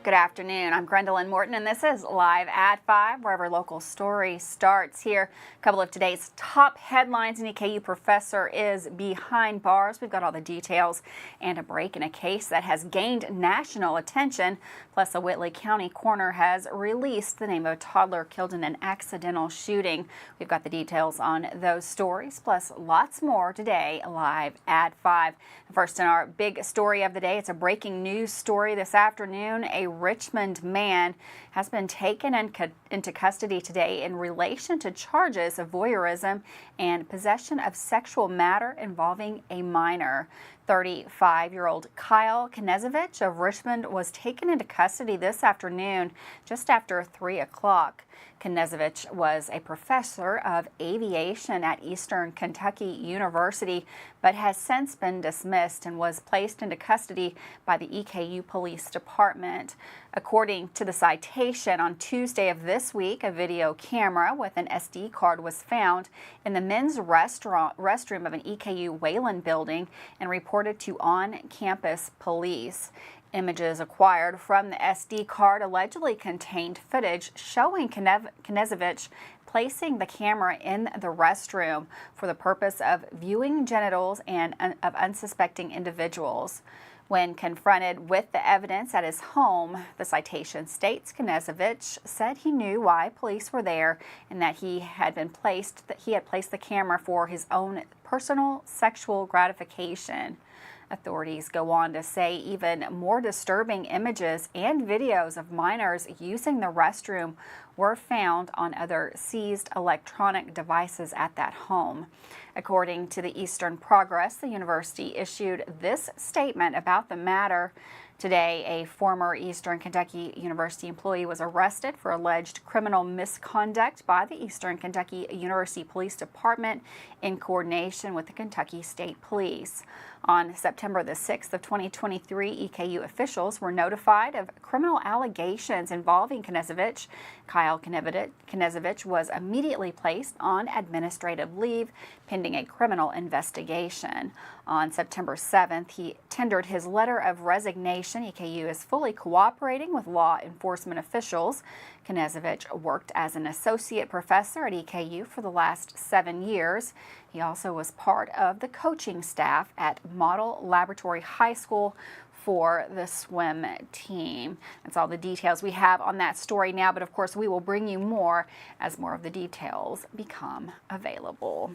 Good afternoon. I'm Gwendolyn Morton, and this is Live at 5, where every local story starts here. A couple of today's top headlines. An EKU professor is behind bars. We've got all the details and a break in a case that has gained national attention. Plus, a Whitley County coroner has released the name of a toddler killed in an accidental shooting. We've got the details on those stories, plus lots more today, Live at 5. First in our big story of the day, it's a breaking news story this afternoon. A Richmond man has been taken into custody today in relation to charges of voyeurism and possession of sexual matter involving a minor. 35-year-old Kyle Knezevich of Richmond was taken into custody this afternoon just after 3 o'clock. Knezevich was a professor of aviation at Eastern Kentucky University, but has since been dismissed and was placed into custody by the EKU Police Department. According to the citation, on Tuesday of this week, a video camera with an SD card was found in the men's restroom of an EKU Wayland building and reported to on-campus police. Images acquired from the SD card allegedly contained footage showing Knezevich placing the camera in the restroom for the purpose of viewing genitals and of unsuspecting individuals. When confronted with the evidence at his home, the citation states Knezevich said he knew why police were there and that he had placed the camera for his own personal sexual gratification. Authorities go on to say even more disturbing images and videos of minors using the restroom were found on other seized electronic devices at that home. According to the Eastern Progress, the university issued this statement about the matter. Today, a former Eastern Kentucky University employee was arrested for alleged criminal misconduct by the Eastern Kentucky University Police Department in coordination with the Kentucky State Police. On September the 6th of 2023, EKU officials were notified of criminal allegations involving Knezevich. Kyle Knezevich was immediately placed on administrative leave pending a criminal investigation. On September 7th, he tendered his letter of resignation. EKU is fully cooperating with law enforcement officials. Knezevich worked as an associate professor at EKU for the last 7 years. He also was part of the coaching staff at Model Laboratory High School for the swim team. That's all the details we have on that story now, but of course we will bring you more as more of the details become available.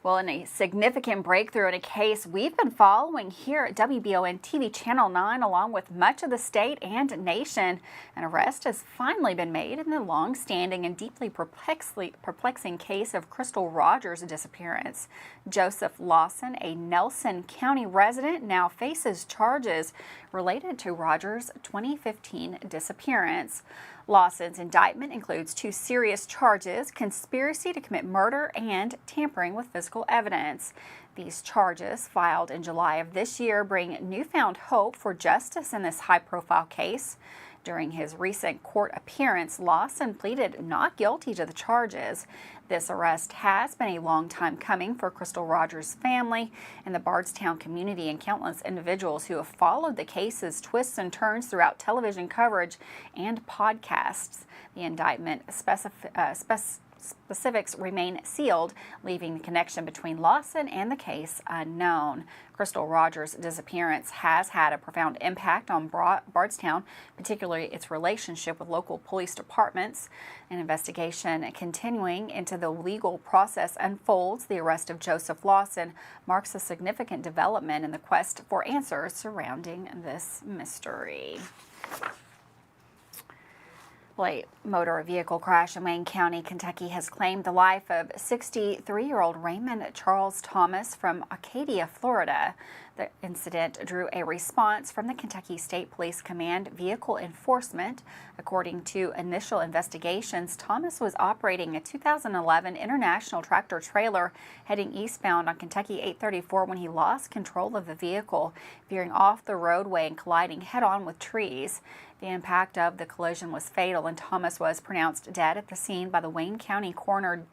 Well, in a significant breakthrough in a case we've been following here at WBON TV Channel 9, along with much of the state and nation, an arrest has finally been made in the long-standing and deeply perplexing case of Crystal Rogers' disappearance. Joseph Lawson, a Nelson County resident, now faces charges related to Rogers' 2015 disappearance. Lawson's indictment includes 2 serious charges: conspiracy to commit murder and tampering with physical evidence. These charges, filed in July of this year, bring newfound hope for justice in this high-profile case. During his recent court appearance, Lawson pleaded not guilty to the charges. This arrest has been a long time coming for Crystal Rogers' family and the Bardstown community and countless individuals who have followed the case's twists and turns throughout television coverage and podcasts. The indictment specifics remain sealed, leaving the connection between Lawson and the case unknown. Crystal Rogers' disappearance has had a profound impact on Bardstown, particularly its relationship with local police departments. An investigation continuing into the legal process unfolds. The arrest of Joseph Lawson marks a significant development in the quest for answers surrounding this mystery. A motor vehicle crash in Wayne County, Kentucky has claimed the life of 63-year-old Raymond Charles Thomas from Acadia, Florida. The incident drew a response from the Kentucky State Police Command Vehicle Enforcement. According to initial investigations, Thomas was operating a 2011 International tractor trailer heading eastbound on Kentucky 834 when he lost control of the vehicle, veering off the roadway and colliding head-on with trees. The impact of the collision was fatal, and Thomas was pronounced dead at the scene by the Wayne County coroner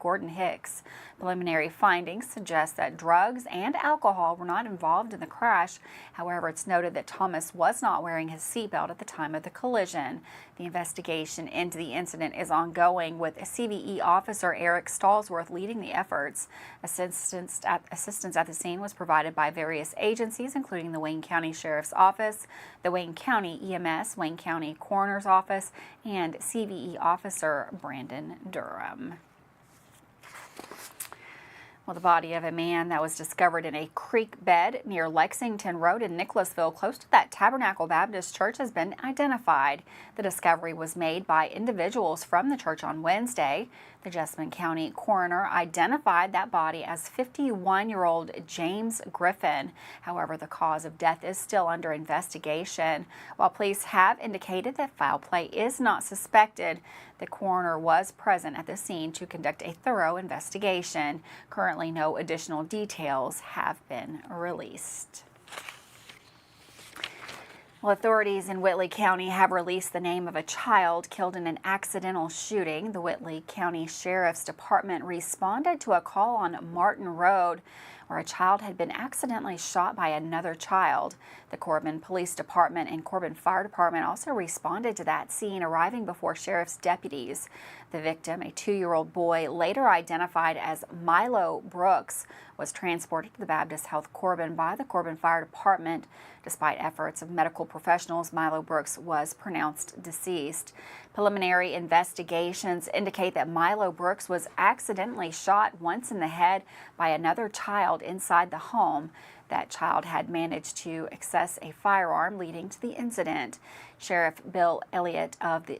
Gordon Hicks. Preliminary findings suggest that drugs and alcohol were not involved in the crash. However, it's noted that Thomas was not wearing his seatbelt at the time of the collision. The investigation into the incident is ongoing, with CVE officer Eric Stallsworth leading the efforts. Assistance at the scene was provided by various agencies, including the Wayne County Sheriff's Office, the Wayne County EMS, Wayne County Coroner's Office, and CVE officer Brandon Durham. Well, the body of a man that was discovered in a creek bed near Lexington Road in Nicholasville, close to that Tabernacle Baptist Church, has been identified. The discovery was made by individuals from the church on Wednesday. The Jessamine County coroner identified that body as 51-year-old James Griffin. However, the cause of death is still under investigation. While police have indicated that foul play is not suspected, the coroner was present at the scene to conduct a thorough investigation. Currently, no additional details have been released. Well, authorities in Whitley County have released the name of a child killed in an accidental shooting. The Whitley County Sheriff's Department responded to a call on Martin Road, where a child had been accidentally shot by another child. The Corbin Police Department and Corbin Fire Department also responded to that scene, arriving before sheriff's deputies. The victim, a 2-year-old boy, later identified as Milo Brooks, was transported to the Baptist Health Corbin by the Corbin Fire Department. Despite efforts of medical professionals, Milo Brooks was pronounced deceased. Preliminary investigations indicate that Milo Brooks was accidentally shot once in the head by another child inside the home. That child had managed to access a firearm, leading to the incident. Sheriff Bill Elliott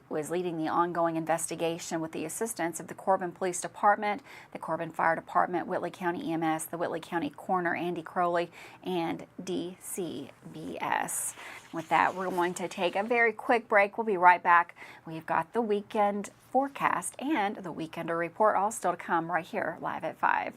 was leading the ongoing investigation with the assistance of the Corbin Police Department, the Corbin Fire Department, Whitley County EMS, the Whitley County Coroner Andy Crowley, and DCBS. With that, we're going to take a very quick break. We'll be right back. We've got the weekend forecast and the Weekender Report all still to come right here live at 5.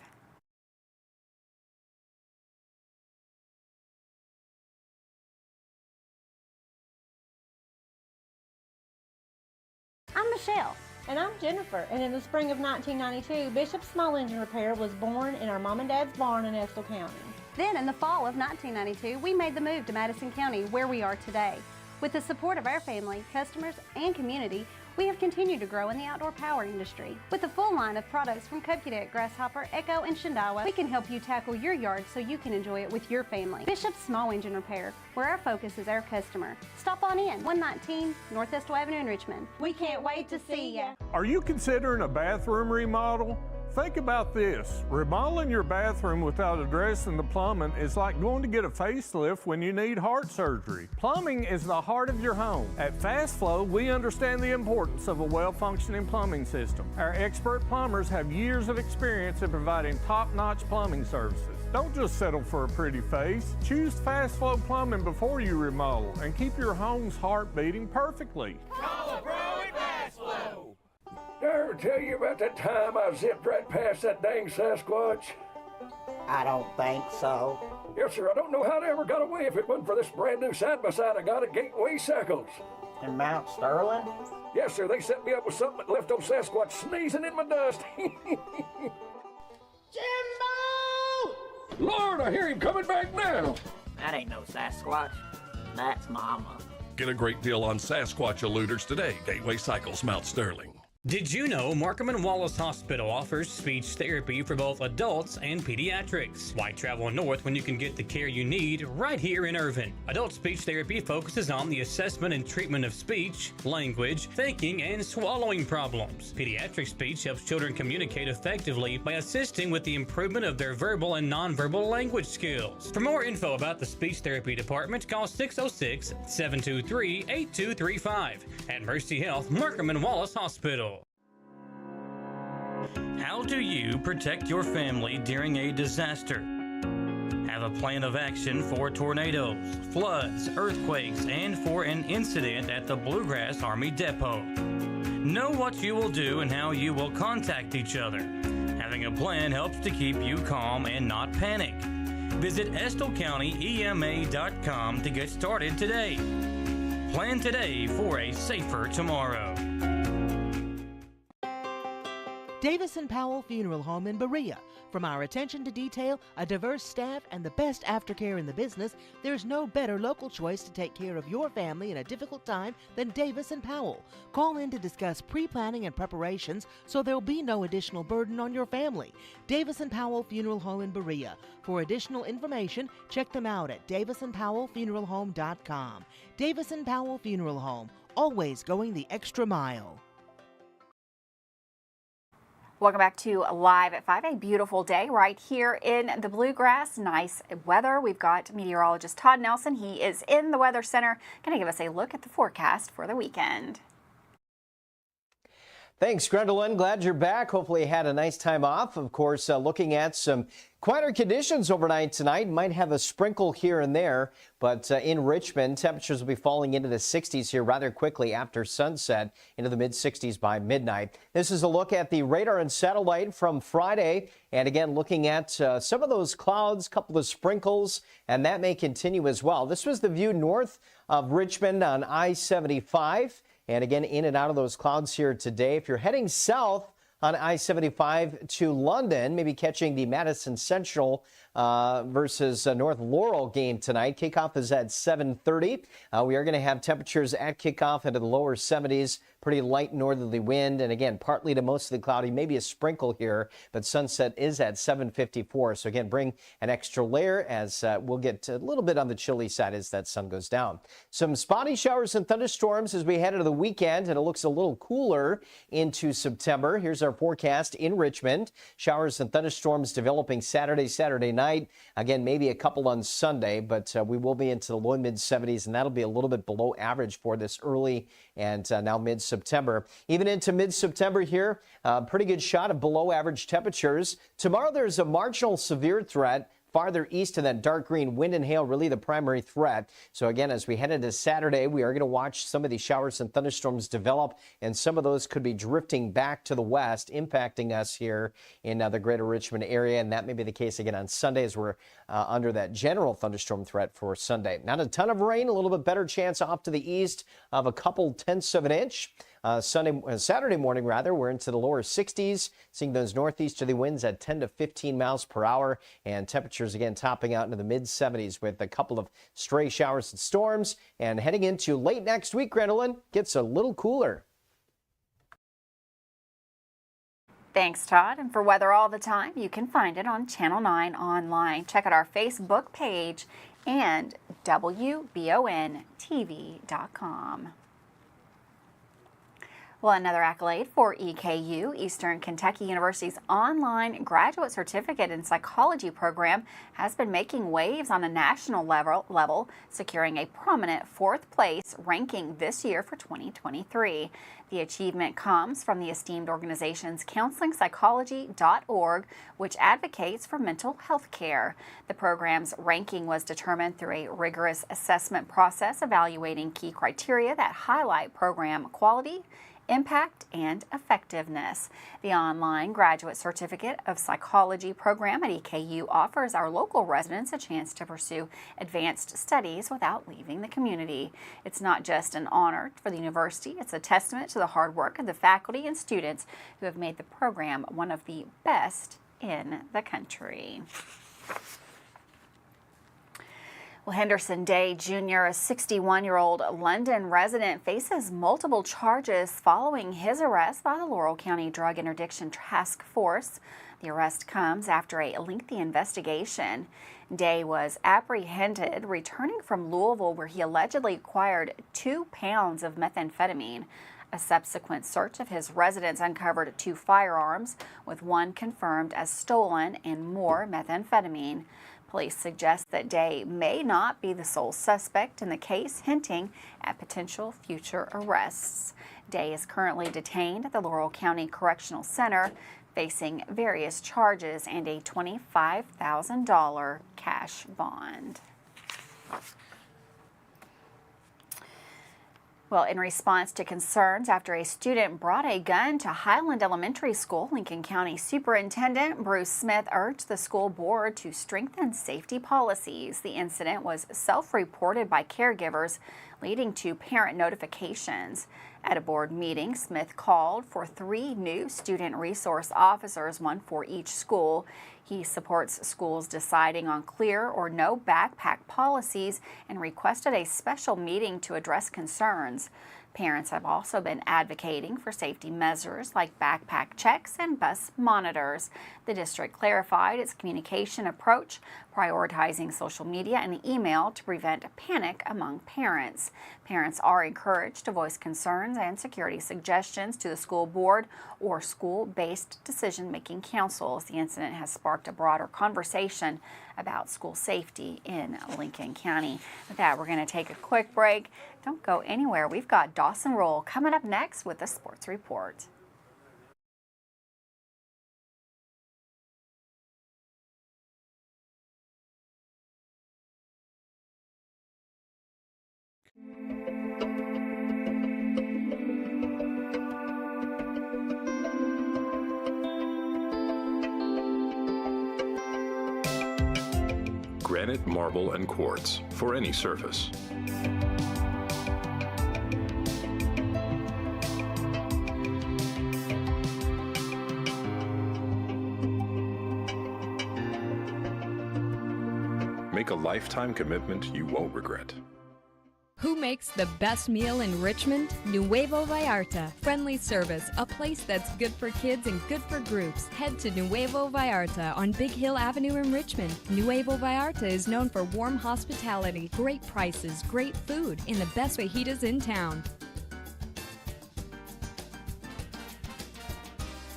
I'm Michelle. And I'm Jennifer, and in the spring of 1992, Bishop Small Engine Repair was born in our mom and dad's barn in Estill County. Then in the fall of 1992, we made the move to Madison County, where we are today. With the support of our family, customers, and community, we have continued to grow in the outdoor power industry. With a full line of products from Cub Cadet, Grasshopper, Echo, and Shindawa, we can help you tackle your yard so you can enjoy it with your family. Bishop Small Engine Repair, where our focus is our customer. Stop on in, 119 North Estill Avenue in Richmond. We can't wait to see ya. Are you considering a bathroom remodel? Think about this. Remodeling your bathroom without addressing the plumbing is like going to get a facelift when you need heart surgery. Plumbing is the heart of your home. At Fast Flow, we understand the importance of a well-functioning plumbing system. Our expert plumbers have years of experience in providing top-notch plumbing services. Don't just settle for a pretty face. Choose Fast Flow Plumbing before you remodel and keep your home's heart beating perfectly. Call a pro at Fast Flow. Did I ever tell you about that time I zipped right past that dang Sasquatch? I don't think so. Yes, sir. I don't know how they ever got away if it wasn't for this brand new side-by-side I got at Gateway Cycles. In Mount Sterling? Yes, sir. They set me up with something that left old Sasquatch sneezing in my dust. Jimbo! Lord, I hear him coming back now. That ain't no Sasquatch. That's Mama. Get a great deal on Sasquatch eluders today. Gateway Cycles, Mount Sterling. Did you know Markham & Wallace Hospital offers speech therapy for both adults and pediatrics? Why travel north when you can get the care you need right here in Irvine? Adult speech therapy focuses on the assessment and treatment of speech, language, thinking, and swallowing problems. Pediatric speech helps children communicate effectively by assisting with the improvement of their verbal and nonverbal language skills. For more info about the speech therapy department, call 606-723-8235 at Mercy Health Markham & Wallace Hospital. How do you protect your family during a disaster? Have a plan of action for tornadoes, floods, earthquakes, and for an incident at the Bluegrass Army Depot. Know what you will do and how you will contact each other. Having a plan helps to keep you calm and not panic. Visit EstillCountyEMA.com to get started today. Plan today for a safer tomorrow. Davis & Powell Funeral Home in Berea. From our attention to detail, a diverse staff, and the best aftercare in the business, there's no better local choice to take care of your family in a difficult time than Davis & Powell. Call in to discuss pre-planning and preparations so there'll be no additional burden on your family. Davis & Powell Funeral Home in Berea. For additional information, check them out at davisandpowellfuneralhome.com. Davis & Powell Funeral Home, always going the extra mile. Welcome back to Live at 5. A beautiful day right here in the Bluegrass. Nice weather. We've got meteorologist Todd Nelson. He is in the Weather Center. Going to give us a look at the forecast for the weekend. Thanks, Gwendolyn. Glad you're back. Hopefully you had a nice time off. Of course, looking at some quieter conditions overnight tonight. Might have a sprinkle here and there, but in Richmond, temperatures will be falling into the 60s here rather quickly after sunset, into the mid-60s by midnight. This is a look at the radar and satellite from Friday. And again, looking at some of those clouds, couple of sprinkles, and that may continue as well. This was the view north of Richmond on I-75. And again, in and out of those clouds here today. If you're heading south on I-75 to London, maybe catching the Madison Central versus North Laurel game tonight. Kickoff is at 7:30. We are going to have temperatures at kickoff into the lower 70s. Pretty light northerly wind, and again, partly to mostly cloudy, maybe a sprinkle here, but sunset is at 7:54. So again, bring an extra layer as we'll get a little bit on the chilly side as that sun goes down. Some spotty showers and thunderstorms as we head into the weekend, and it looks a little cooler into September. Here's our forecast in Richmond. Showers and thunderstorms developing Saturday night. Again, maybe a couple on Sunday, but we will be into the low mid 70s, and that'll be a little bit below average for this early and now mid-September. Even into mid-September here, pretty good shot of below average temperatures. Tomorrow there's a marginal severe threat farther east, and that dark green wind and hail really the primary threat. So again, as we head into Saturday, we are going to watch some of these showers and thunderstorms develop, and some of those could be drifting back to the west, impacting us here in the greater Richmond area. And that may be the case again on Sunday as we're under that general thunderstorm threat for Sunday. Not a ton of rain, a little bit better chance off to the east of a couple tenths of an inch. Saturday morning, we're into the lower 60s, seeing those northeasterly winds at 10 to 15 miles per hour, and temperatures again topping out into the mid 70s with a couple of stray showers and storms. And heading into late next week, Gwendolyn, gets a little cooler. Thanks, Todd. And for weather all the time, you can find it on Channel 9 online. Check out our Facebook page and WBONTV.com. Well, another accolade for EKU, Eastern Kentucky University's online graduate certificate in psychology program, has been making waves on a national level, securing a prominent 4th place ranking this year for 2023. The achievement comes from the esteemed organization's counselingpsychology.org, which advocates for mental health care. The program's ranking was determined through a rigorous assessment process evaluating key criteria that highlight program quality, impact, and effectiveness. The online graduate certificate of psychology program at EKU offers our local residents a chance to pursue advanced studies without leaving the community. It's not just an honor for the university, it's a testament to the hard work of the faculty and students who have made the program one of the best in the country. Well, Henderson Day Jr., a 61-year-old London resident, faces multiple charges following his arrest by the Laurel County Drug Interdiction Task Force. The arrest comes after a lengthy investigation. Day was apprehended returning from Louisville, where he allegedly acquired 2 pounds of methamphetamine. A subsequent search of his residence uncovered 2 firearms, with one confirmed as stolen, and more methamphetamine. Police suggest that Day may not be the sole suspect in the case, hinting at potential future arrests. Day is currently detained at the Laurel County Correctional Center, facing various charges and a $25,000 cash bond. Well, in response to concerns after a student brought a gun to Highland Elementary School, Lincoln County Superintendent Bruce Smith urged the school board to strengthen safety policies. The incident was self-reported by caregivers, leading to parent notifications. At a board meeting, Smith called for 3 new student resource officers, 1 for each school. He supports schools deciding on clear or no backpack policies and requested a special meeting to address concerns. Parents have also been advocating for safety measures like backpack checks and bus monitors. The district clarified its communication approach, prioritizing social media and email to prevent panic among parents. Parents are encouraged to voice concerns and security suggestions to the school board or school-based decision-making councils. The incident has sparked a broader conversation about school safety in Lincoln County. With that, we're going to take a quick break. Don't go anywhere. We've got Dawson Roll coming up next with a sports report. Granite, marble, and quartz for any surface. Make a lifetime commitment you won't regret. Who makes the best meal in Richmond? Nuevo Vallarta. Friendly service, a place that's good for kids and good for groups. Head to Nuevo Vallarta on Big Hill Avenue in Richmond. Nuevo Vallarta is known for warm hospitality, great prices, great food, and the best fajitas in town.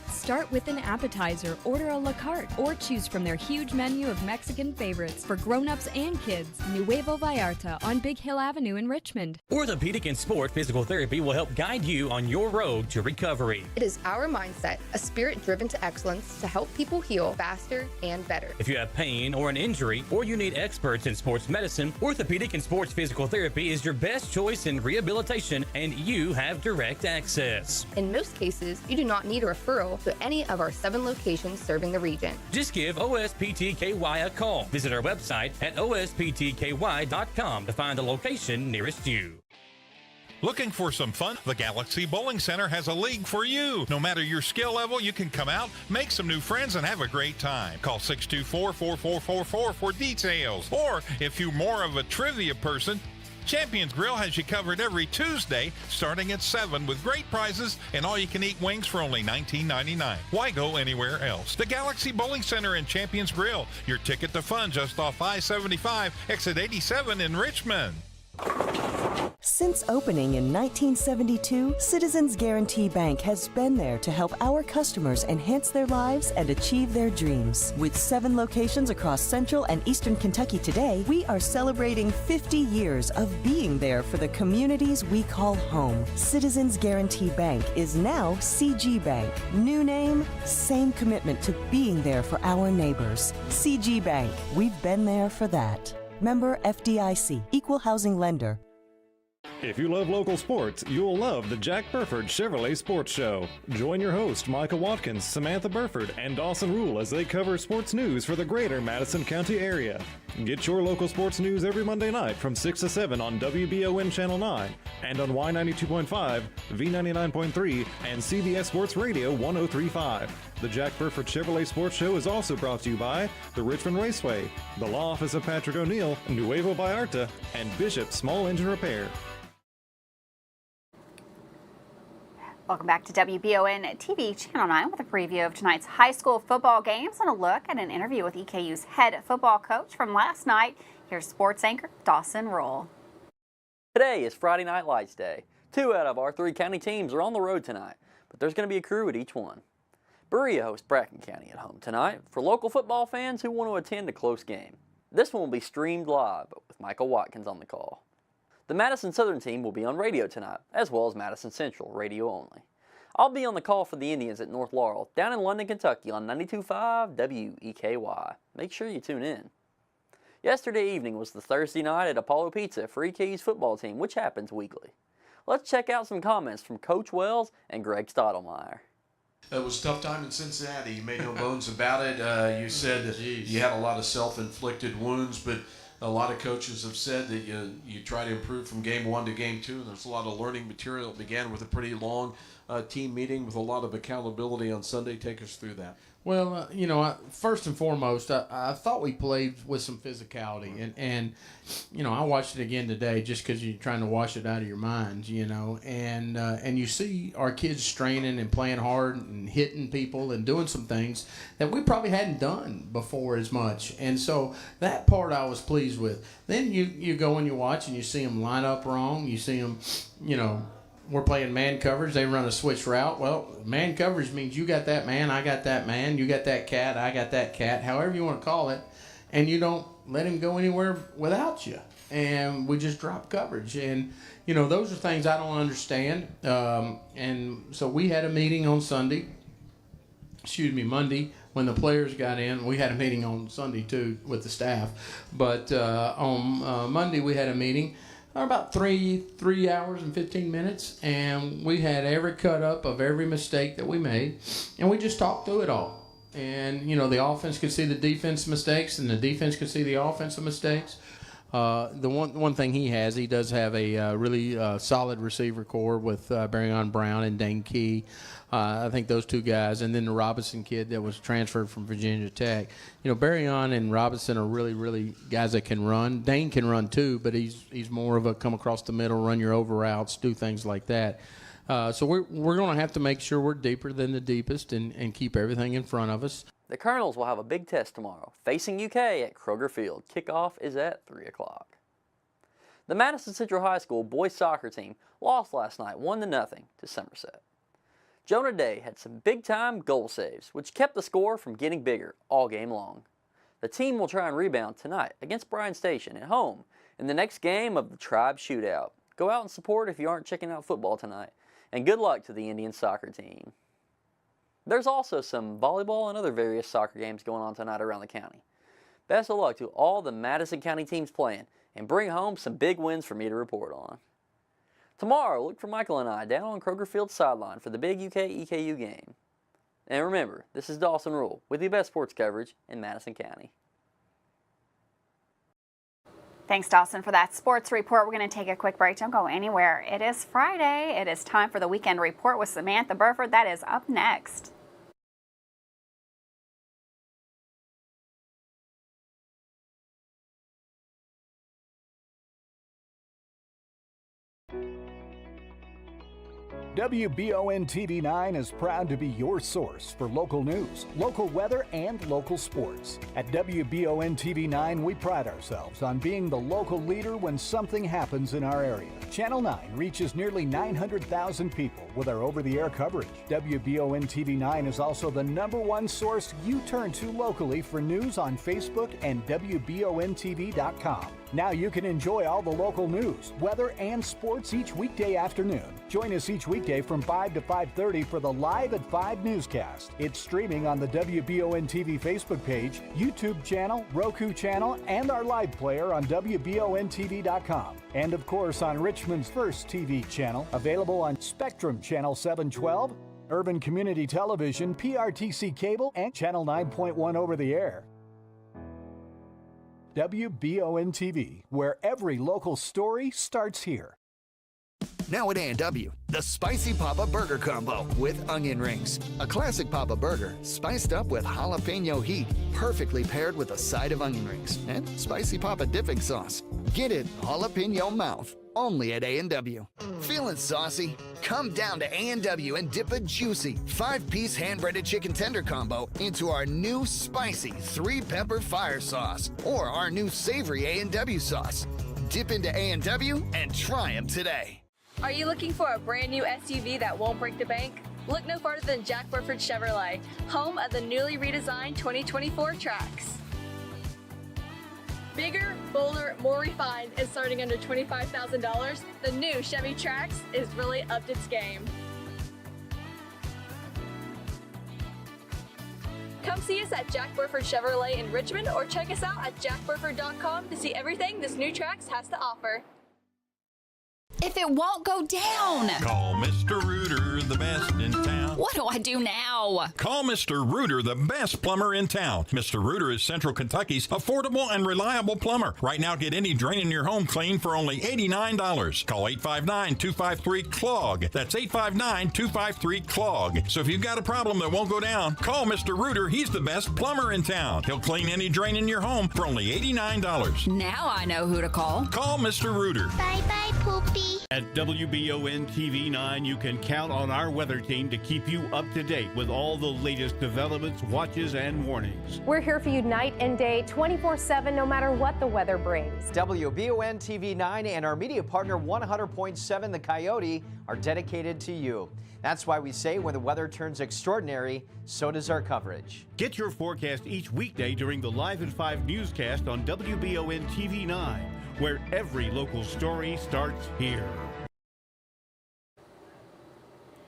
Start with an appetizer, order a la carte, or choose from their huge menu of Mexican favorites for grown-ups and kids. Nuevo Vallarta on Big Hill Avenue in Richmond. Orthopedic and Sport Physical Therapy will help guide you on your road to recovery. It is our mindset, a spirit driven to excellence to help people heal faster and better. If you have pain or an injury, or you need experts in sports medicine, Orthopedic and Sports Physical Therapy is your best choice in rehabilitation, and you have direct access. In most cases, you do not need a referral to any of our 7 locations serving the region. Just give OSPTKY a call. Visit our website at osptky.com to find the location nearest you. Looking for some fun? The Galaxy Bowling Center has a league for you. No matter your skill level, you can come out, make some new friends, and have a great time. Call 624-4444 for details. Or if you're more of a trivia person, Champions Grill has you covered every Tuesday starting at 7 with great prizes and all-you-can-eat wings for only $19.99. Why go anywhere else? The Galaxy Bowling Center and Champions Grill, your ticket to fun just off I-75, exit 87 in Richmond. Since opening in 1972, Citizens Guarantee Bank has been there to help our customers enhance their lives and achieve their dreams. With 7 locations across Central and Eastern Kentucky today, we are celebrating 50 years of being there for the communities we call home. Citizens Guarantee Bank is now CG Bank. New name, same commitment to being there for our neighbors. CG Bank, we've been there for that. Member FDIC, Equal Housing Lender. If you love local sports, you'll love the Jack Burford Chevrolet Sports Show. Join your host, Micah Watkins, Samantha Burford, and Dawson Rule as they cover sports news for the greater Madison County area. Get your local sports news every Monday night from 6 to 7 on WBON Channel 9 and on Y92.5, V99.3, and CBS Sports Radio 103.5. The Jack Burford Chevrolet Sports Show is also brought to you by the Richmond Raceway, the Law Office of Patrick O'Neill, Nuevo Vallarta, and Bishop Small Engine Repair. Welcome back to WBON TV Channel 9 with a preview of tonight's high school football games and a look at an interview with EKU's head football coach from last night. Here's sports anchor Dawson Roll. Today is Friday Night Lights Day. 2 out of our 3 county teams are on the road tonight, but there's going to be a crew at each one. Berea hosts Bracken County at home tonight for local football fans who want to attend a close game. This one will be streamed live with Michael Watkins on the call. The Madison Southern team will be on radio tonight, as well as Madison Central, radio only. I'll be on the call for the Indians at North Laurel, down in London, Kentucky on 92.5 WEKY. Make sure you tune in. Yesterday evening was the Thursday night at Apollo Pizza for EKU's football team, which happens weekly. Let's check out some comments from Coach Wells and Greg Stottlemyre. It was a tough time in Cincinnati. You made no bones about it. You said that you had a lot of self-inflicted wounds, but A lot of coaches have said that you try to improve from game 1 to game 2, and there's a lot of learning material. It began with a pretty long team meeting with a lot of accountability on Sunday. Take us through that. Well, first and foremost, I thought we played with some physicality, and I watched it again today just because you're trying to wash it out of your minds, and you see our kids straining and playing hard and hitting people and doing some things that we probably hadn't done before as much, and so that part I was pleased with. Then you go and you watch and you see them line up wrong, you see them, we're playing man coverage. They run a switch route. Well, man coverage means you got that man, I got that man, you got that cat, I got that cat, however you want to call it, and you don't let him go anywhere without you. And we just drop coverage. And, those are things I don't understand. And so we had a meeting on Monday, when the players got in. We had a meeting on Sunday, too, with the staff. But on Monday, we had a meeting. About 3 hours and 15 minutes, and we had every cut up of every mistake that we made, and we just talked through it all. And the offense could see the defense mistakes, and the defense could see the offensive mistakes. The one thing he does have a really solid receiver core with Barryon Brown and Dane Key. I think those two guys, and then the Robinson kid that was transferred from Virginia Tech. Barryon and Robinson are really, really guys that can run. Dane can run too, but he's more of a come across the middle, run your over routes, do things like that. So we're going to have to make sure we're deeper than the deepest and keep everything in front of us. The Colonels will have a big test tomorrow, facing UK at Kroger Field. Kickoff is at 3 o'clock. The Madison Central High School boys soccer team lost last night 1-0 to Somerset. Jonah Day had some big-time goal saves, which kept the score from getting bigger all game long. The team will try and rebound tonight against Bryan Station at home in the next game of the Tribe Shootout. Go out and support if you aren't checking out football tonight, and good luck to the Indian soccer team. There's also some volleyball and other various soccer games going on tonight around the county. Best of luck to all the Madison County teams playing, and bring home some big wins for me to report on. Tomorrow, look for Michael and I down on Kroger Field sideline for the big UK-EKU game. And remember, this is Dawson Rule with the best sports coverage in Madison County. Thanks, Dawson, for that sports report. We're going to take a quick break. Don't go anywhere. It is Friday. It is time for the Weekend Report with Samantha Burford. That is up next. WBON TV9 is proud to be your source for local news, local weather, and local sports. At WBON TV9, we pride ourselves on being the local leader when something happens in our area. Channel 9 reaches nearly 900,000 people with our over-the-air coverage. WBON TV9 is also the #1 source you turn to locally for news on Facebook and WBONTV.com. Now you can enjoy all the local news, weather, and sports each weekday afternoon. Join us each weekday from 5 to 5:30 for the Live at 5 newscast. It's streaming on the WBON TV Facebook page, YouTube channel, Roku channel, and our live player on WBONTV.com. And of course on Richmond's first TV channel, available on Spectrum Channel 712, Urban Community Television, PRTC Cable, and Channel 9.1 over the air. WBON TV, where every local story starts here. Now at A&W, the Spicy Papa Burger Combo with onion rings. A classic Papa Burger, spiced up with jalapeno heat, perfectly paired with a side of onion rings and Spicy Papa dipping sauce. Get it jalapeno mouth, only at A&W. Feeling saucy? Come down to A&W and dip a juicy 5-piece hand-breaded chicken tender combo into our new spicy 3-pepper fire sauce or our new savory A&W sauce. Dip into A&W and try them today. Are you looking for a brand new SUV that won't break the bank? Look no farther than Jack Burford Chevrolet, home of the newly redesigned 2024 Trax. Bigger, bolder, more refined, and starting under $25,000, the new Chevy Trax is really upped its game. Come see us at Jack Burford Chevrolet in Richmond or check us out at jackburford.com to see everything this new Trax has to offer. If it won't go down. Call Mr. Rooter, the best in town. What do I do now? Call Mr. Rooter, the best plumber in town. Mr. Rooter is Central Kentucky's affordable and reliable plumber. Right now, get any drain in your home clean for only $89. Call 859-253-CLOG. That's 859-253-CLOG. So if you've got a problem that won't go down, call Mr. Rooter. He's the best plumber in town. He'll clean any drain in your home for only $89. Now I know who to call. Call Mr. Rooter. Bye-bye, Poopy. At WBON TV 9, you can count on our weather team to keep you up to date with all the latest developments, watches, and warnings. We're here for you night and day, 24/7, no matter what the weather brings. WBON TV 9 and our media partner 100.7 The Coyote are dedicated to you. That's why we say when the weather turns extraordinary, so does our coverage. Get your forecast each weekday during the Live at 5 newscast on WBON TV 9, where every local story starts here.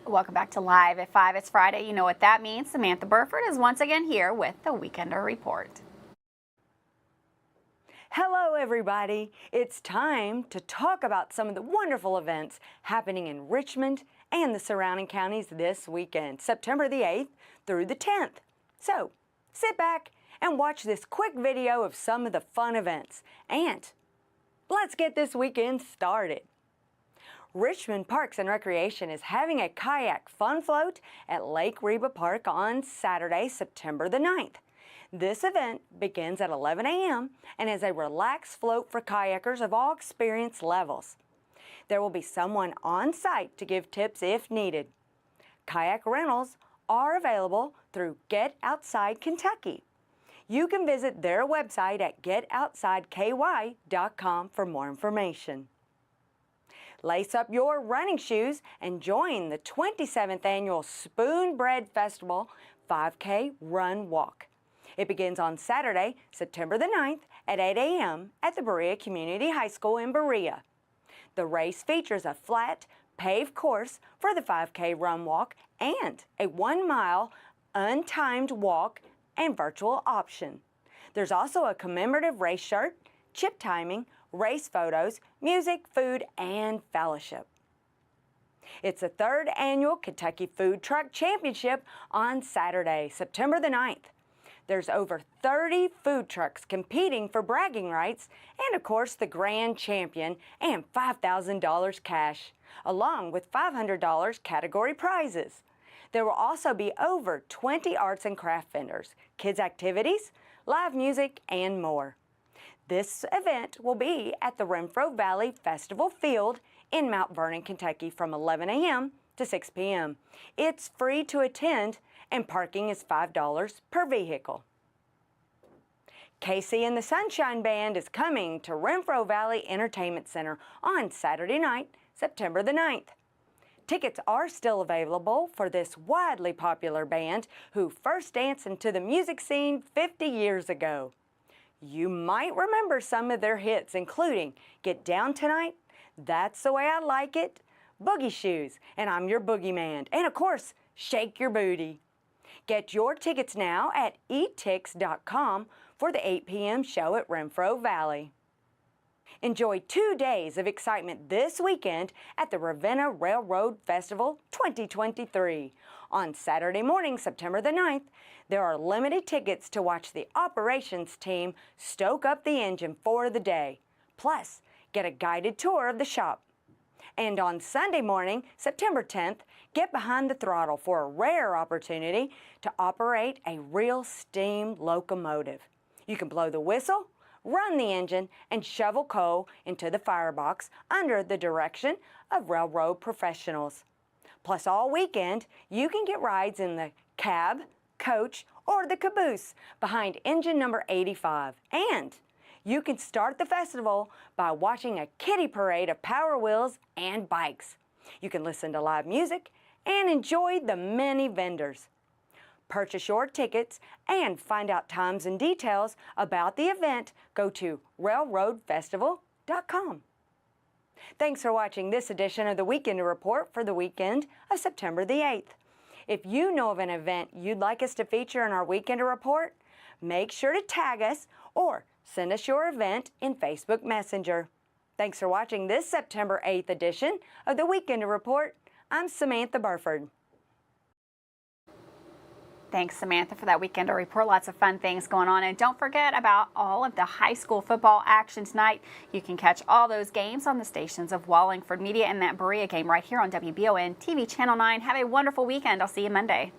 Welcome back to Live at 5. It's Friday. You know what that means. Samantha Burford is once again here with the Weekender Report. Hello, everybody. It's time to talk about some of the wonderful events happening in Richmond and the surrounding counties this weekend, September the 8th through the 10th. So, sit back and watch this quick video of some of the fun events. And let's get this weekend started. Richmond Parks and Recreation is having a kayak fun float at Lake Reba Park on Saturday, September the 9th. This event begins at 11 a.m. and is a relaxed float for kayakers of all experience levels. There will be someone on site to give tips if needed. Kayak rentals are available through Get Outside Kentucky. You can visit their website at getoutsidky.com for more information. Lace up your running shoes and join the 27th annual Spoon Bread Festival 5K Run Walk. It begins on Saturday, September the 9th at 8 a.m. at the Berea Community High School in Berea. The race features a flat, paved course for the 5K run walk and a 1-mile untimed walk and virtual option. There's also a commemorative race shirt, chip timing, race photos, music, food, and fellowship. It's the 3rd annual Kentucky Food Truck Championship on Saturday, September the 9th. There's over 30 food trucks competing for bragging rights and, of course, the grand champion and $5,000 cash, along with $500 category prizes. There will also be over 20 arts and craft vendors, kids' activities, live music, and more. This event will be at the Renfro Valley Festival Field in Mount Vernon, Kentucky from 11 a.m. to 6 p.m. It's free to attend and parking is $5 per vehicle. Casey and the Sunshine Band is coming to Renfro Valley Entertainment Center on Saturday night, September the 9th. Tickets are still available for this widely popular band who first danced into the music scene 50 years ago. You might remember some of their hits, including Get Down Tonight, That's the Way I Like It, Boogie Shoes, and I'm Your Boogeyman, and of course, Shake Your Booty. Get your tickets now at etix.com for the 8 p.m. show at Renfro Valley. Enjoy 2 days of excitement this weekend at the Ravenna Railroad Festival 2023. On Saturday morning, September the 9th, there are limited tickets to watch the operations team stoke up the engine for the day. Plus, get a guided tour of the shop. And on Sunday morning, September 10th, get behind the throttle for a rare opportunity to operate a real steam locomotive. You can blow the whistle, run the engine, and shovel coal into the firebox under the direction of railroad professionals. Plus, all weekend, you can get rides in the cab, coach, or the caboose behind engine number 85. And you can start the festival by watching a kiddie parade of Power Wheels and bikes. You can listen to live music and enjoy the many vendors. Purchase your tickets and find out times and details about the event. Go to railroadfestival.com. Thanks for watching this edition of the Weekender Report for the weekend of September the 8th. If you know of an event you'd like us to feature in our Weekender Report, make sure to tag us or send us your event in Facebook Messenger. Thanks for watching this September 8th edition of the Weekender Report. I'm Samantha Burford. Thanks, Samantha, for that weekend report. Lots of fun things going on. And don't forget about all of the high school football action tonight. You can catch all those games on the stations of Wallingford Media and that Berea game right here on WBON TV Channel 9. Have a wonderful weekend. I'll see you Monday.